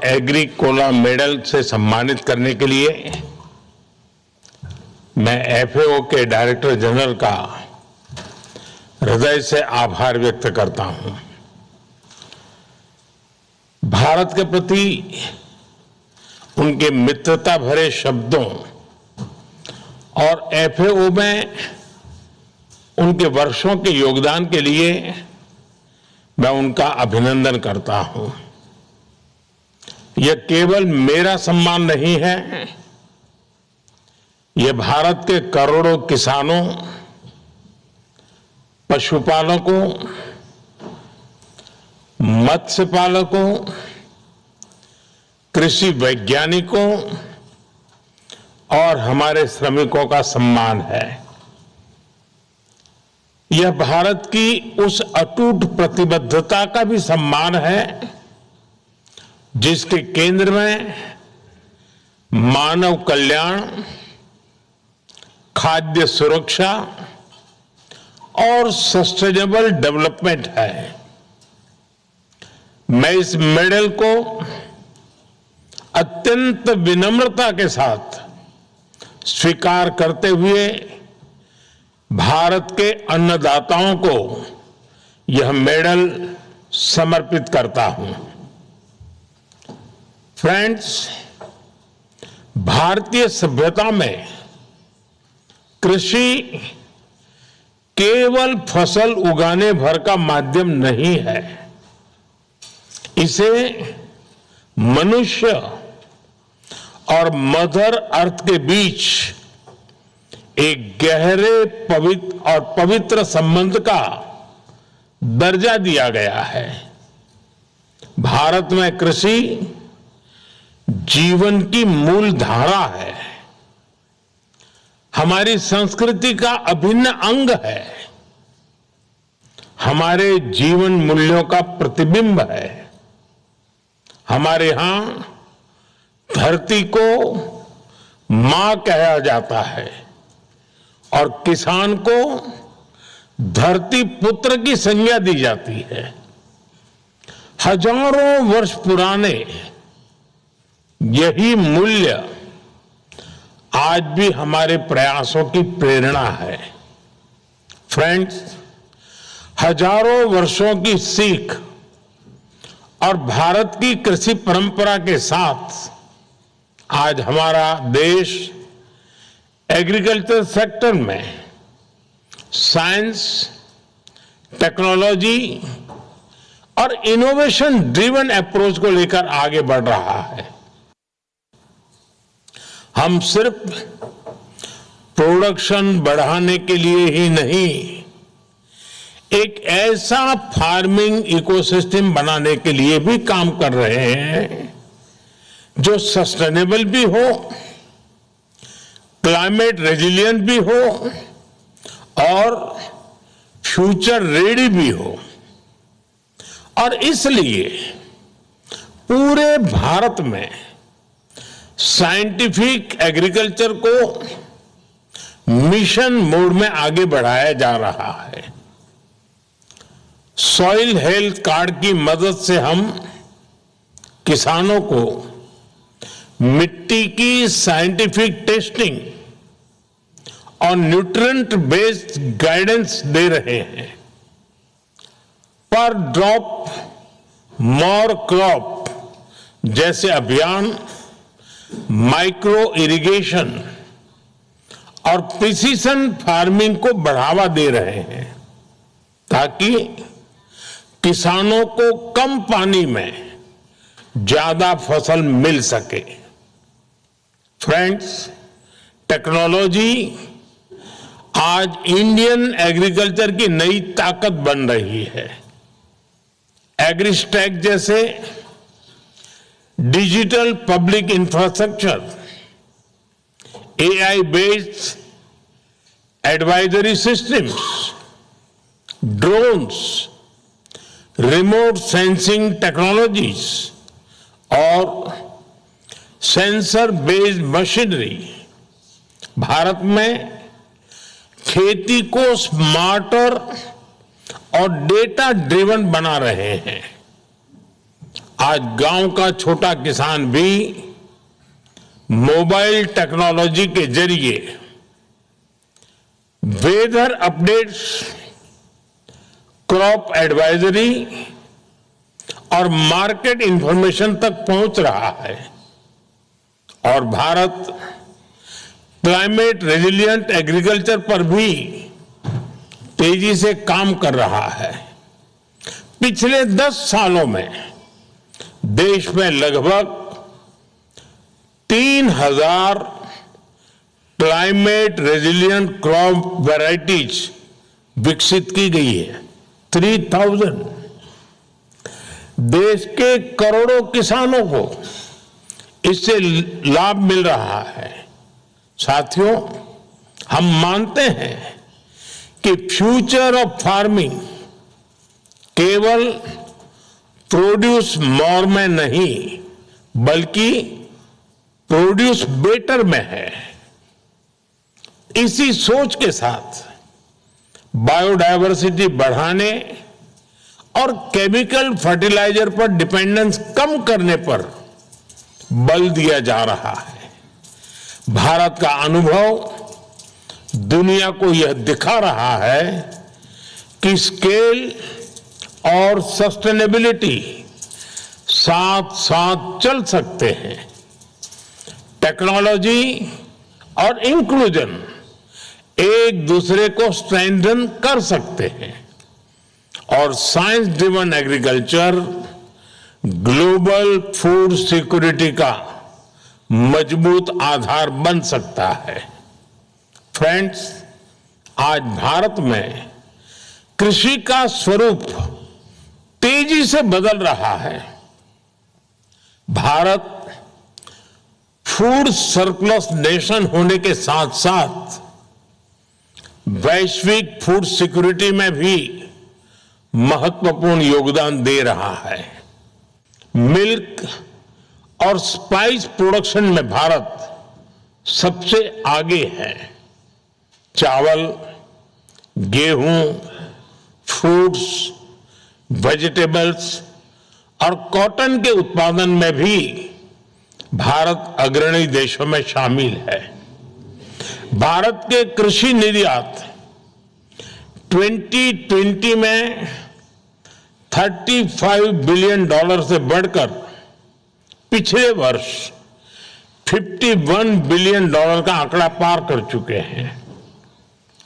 Agricola medal से सम्मानित करने के लिए मैं एफएओ के डायरेक्टर जनरल का हृदय से आभार व्यक्त करता हूं। भारत के प्रति उनके मित्रता भरे शब्दों और एफएओ में उनके वर्षों के योगदान के लिए मैं उनका अभिनंदन करता हूं। यह केवल मेरा सम्मान नहीं है, यह भारत के करोड़ों किसानों, पशुपालकों, मत्स्य पालकों, कृषि वैज्ञानिकों और हमारे श्रमिकों का सम्मान है। यह भारत की उस अटूट प्रतिबद्धता का भी सम्मान है जिसके केंद्र में मानव कल्याण, खाद्य सुरक्षा और सस्टेनेबल डेवलपमेंट है। मैं इस मेडल को अत्यंत विनम्रता के साथ स्वीकार करते हुए भारत के अन्नदाताओं को यह मेडल समर्पित करता हूं। फ्रेंड्स, भारतीय सभ्यता में कृषि केवल फसल उगाने भर का माध्यम नहीं है, इसे मनुष्य और मदर अर्थ के बीच एक गहरे पवित्र संबंध का दर्जा दिया गया है। भारत में कृषि जीवन की मूल धारा है, हमारी संस्कृति का अभिन्न अंग है, हमारे जीवन मूल्यों का प्रतिबिंब है। हमारे यहां धरती को मां कहा जाता है और किसान को धरती पुत्र की संज्ञा दी जाती है। हजारों वर्ष पुराने यही मूल्य आज भी हमारे प्रयासों की प्रेरणा है। फ्रेंड्स, हजारों वर्षों की सीख और भारत की कृषि परंपरा के साथ आज हमारा देश एग्रीकल्चर सेक्टर में साइंस, टेक्नोलॉजी और इनोवेशन ड्रिवन अप्रोच को लेकर आगे बढ़ रहा है। हम सिर्फ प्रोडक्शन बढ़ाने के लिए ही नहीं, एक ऐसा फार्मिंग इकोसिस्टम बनाने के लिए भी काम कर रहे हैं जो सस्टेनेबल भी हो, क्लाइमेट रेजिलिएंट भी हो और फ्यूचर रेडी भी हो। और इसलिए पूरे भारत में साइंटिफिक एग्रीकल्चर को मिशन मोड में आगे बढ़ाया जा रहा है। सॉइल हेल्थ कार्ड की मदद से हम किसानों को मिट्टी की साइंटिफिक टेस्टिंग और न्यूट्रिएंट बेस्ड गाइडेंस दे रहे हैं। पर ड्रॉप मोर क्रॉप जैसे अभियान माइक्रो इरिगेशन और प्रिसीजन फार्मिंग को बढ़ावा दे रहे हैं ताकि किसानों को कम पानी में ज्यादा फसल मिल सके। फ्रेंड्स, टेक्नोलॉजी आज इंडियन एग्रीकल्चर की नई ताकत बन रही है। एग्रीस्टैक जैसे digital public infrastructure, AI based advisory systems, drones, remote sensing technologies और सेंसर बेस्ड मशीनरी भारत में खेती को स्मार्टर और डेटा ड्रिवन बना रहे हैं। आज गांव का छोटा किसान भी मोबाइल टेक्नोलॉजी के जरिए वेदर अपडेट्स, क्रॉप एडवाइजरी और मार्केट इंफॉर्मेशन तक पहुंच रहा है और भारत क्लाइमेट रेजिलिएंट एग्रीकल्चर पर भी तेजी से काम कर रहा है। पिछले 10 सालों में देश में लगभग 3000 क्लाइमेट रेजिलिएंट क्रॉप वैरायटीज विकसित की गई है। 3000। देश के करोड़ों किसानों को इससे लाभ मिल रहा है। साथियों, हम मानते हैं कि फ्यूचर ऑफ फार्मिंग केवल प्रोड्यूस मोर में नहीं बल्कि प्रोड्यूस बेटर में है। इसी सोच के साथ बायोडायवर्सिटी बढ़ाने और केमिकल फर्टिलाइजर पर डिपेंडेंस कम करने पर बल दिया जा रहा है। भारत का अनुभव दुनिया को यह दिखा रहा है कि स्केल और सस्टेनेबिलिटी साथ साथ चल सकते हैं। टेक्नोलॉजी और इंक्लूजन एक दूसरे को स्ट्रेंथन कर सकते हैं और science driven agriculture global food security का मजबूत आधार बन सकता है। फ्रेंड्स, आज भारत में कृषि का स्वरूप तेजी से बदल रहा है। भारत फूड सरप्लस नेशन होने के साथ साथ वैश्विक फूड सिक्योरिटी में भी महत्वपूर्ण योगदान दे रहा है। मिल्क और स्पाइस प्रोडक्शन में भारत सबसे आगे है। चावल, गेहूं, फ्रूट्स, वेजिटेबल्स और कॉटन के उत्पादन में भी भारत अग्रणी देशों में शामिल है। भारत के कृषि निर्यात 2020 में $35 बिलियन से बढ़कर पिछले वर्ष $51 बिलियन का आंकड़ा पार कर चुके हैं।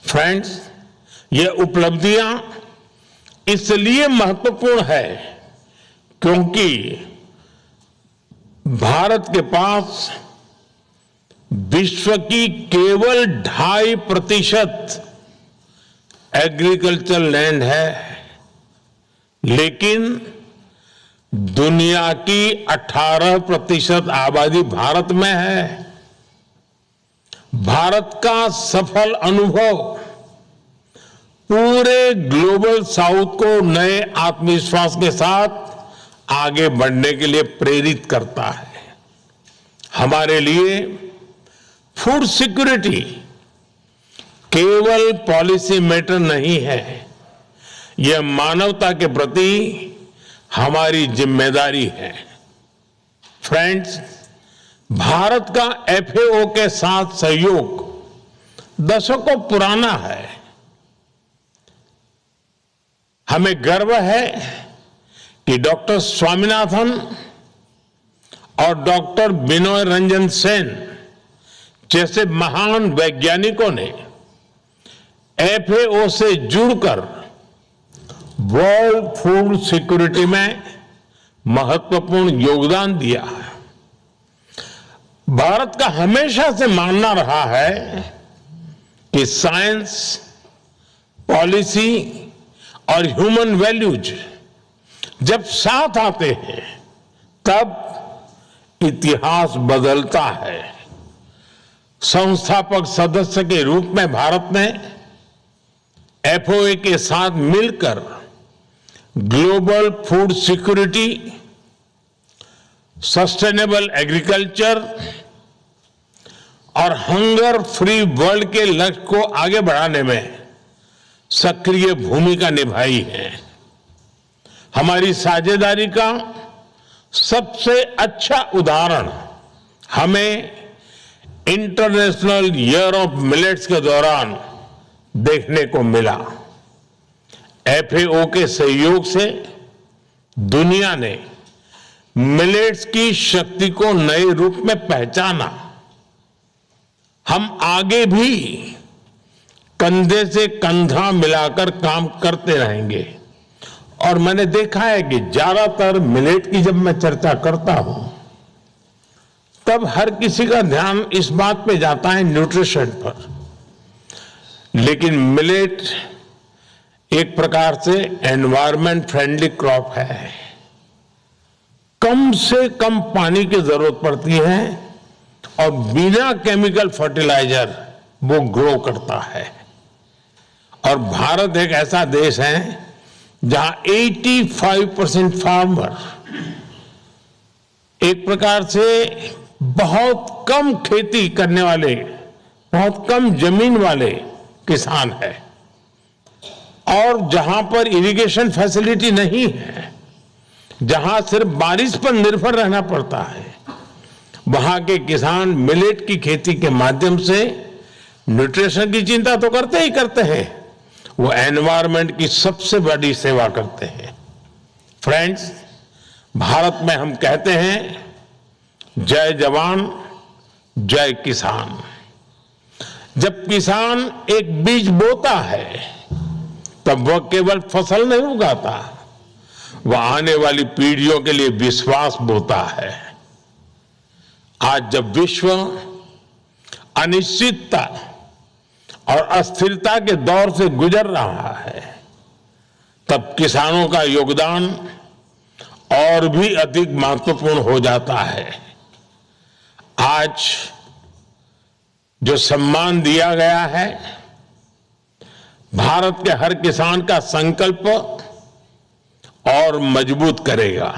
फ्रेंड्स, ये उपलब्धियां इसलिए महत्वपूर्ण है क्योंकि भारत के पास विश्व की केवल 2.5% एग्रीकल्चर लैंड है, लेकिन दुनिया की 18% आबादी भारत में है। भारत का सफल अनुभव पूरे ग्लोबल साउथ को नए आत्मविश्वास के साथ आगे बढ़ने के लिए प्रेरित करता है। हमारे लिए फूड सिक्योरिटी केवल पॉलिसी मैटर नहीं है, यह मानवता के प्रति हमारी जिम्मेदारी है। फ्रेंड्स, भारत का एफएओ के साथ सहयोग दशकों पुराना है। हमें गर्व है कि डॉक्टर स्वामीनाथन और डॉक्टर बिनोय रंजन सेन जैसे महान वैज्ञानिकों ने एफएओ से जुड़कर वर्ल्ड फूड सिक्योरिटी में महत्वपूर्ण योगदान दिया है। भारत का हमेशा से मानना रहा है कि साइंस, पॉलिसी और ह्यूमन वैल्यूज जब साथ आते हैं तब इतिहास बदलता है। संस्थापक सदस्य के रूप में भारत ने एफओए के साथ मिलकर global food security, sustainable agriculture और हंगर फ्री वर्ल्ड के लक्ष्य को आगे बढ़ाने में सक्रिय भूमिका निभाई है। हमारी साझेदारी का सबसे अच्छा उदाहरण हमें इंटरनेशनल ईयर ऑफ मिलेट्स के दौरान देखने को मिला। एफएओ के सहयोग से दुनिया ने मिलेट्स की शक्ति को नए रूप में पहचाना। हम आगे भी कंधे से कंधा मिलाकर काम करते रहेंगे। और मैंने देखा है कि ज्यादातर मिलेट की जब मैं चर्चा करता हूं तब हर किसी का ध्यान इस बात पे जाता है न्यूट्रिशन पर, लेकिन मिलेट एक प्रकार से एनवायरमेंट फ्रेंडली क्रॉप है। कम से कम पानी की जरूरत पड़ती है और बिना केमिकल फर्टिलाइजर वो ग्रो करता है। और भारत एक ऐसा देश है जहां 85% फार्मर एक प्रकार से बहुत कम खेती करने वाले, बहुत कम जमीन वाले किसान है। और जहां पर इरिगेशन फैसिलिटी नहीं है, जहां सिर्फ बारिश पर निर्भर रहना पड़ता है, वहां के किसान मिलेट की खेती के माध्यम से न्यूट्रिशन की चिंता तो करते ही करते हैं, वो एनवायरमेंट की सबसे बड़ी सेवा करते हैं। फ्रेंड्स, भारत में हम कहते हैं जय जवान जय किसान। जब किसान एक बीज बोता है तब वह केवल फसल नहीं उगाता, वह आने वाली पीढ़ियों के लिए विश्वास बोता है। आज जब विश्व अनिश्चितता और अस्थिरता के दौर से गुजर रहा है, तब किसानों का योगदान और भी अधिक महत्वपूर्ण हो जाता है। आज जो सम्मान दिया गया है, भारत के हर किसान का संकल्प और मजबूत करेगा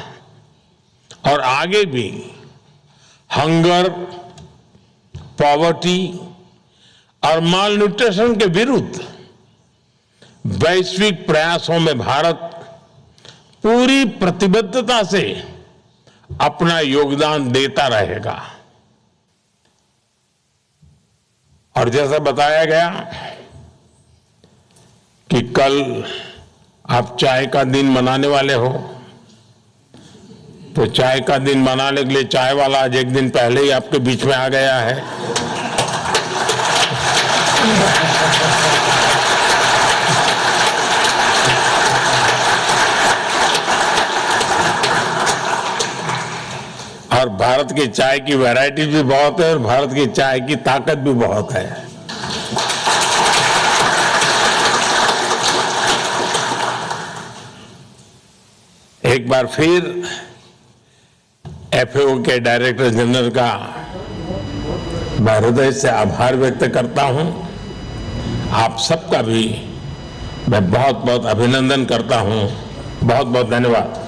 और आगे भी हंगर, पॉवर्टी और माल न्यूट्रिशन के विरुद्ध वैश्विक प्रयासों में भारत पूरी प्रतिबद्धता से अपना योगदान देता रहेगा। और जैसा बताया गया कि कल आप चाय का दिन मनाने वाले हो, तो चाय का दिन मनाने के लिए चाय वाला आज एक दिन पहले ही आपके बीच में आ गया है। और भारत की चाय की वैरायटी भी बहुत है और भारत की चाय की ताकत भी बहुत है। एक बार फिर एफएओ के डायरेक्टर जनरल का मैं हृदय से आभार व्यक्त करता हूं। आप सबका भी मैं बहुत बहुत अभिनंदन करता हूं। बहुत बहुत धन्यवाद।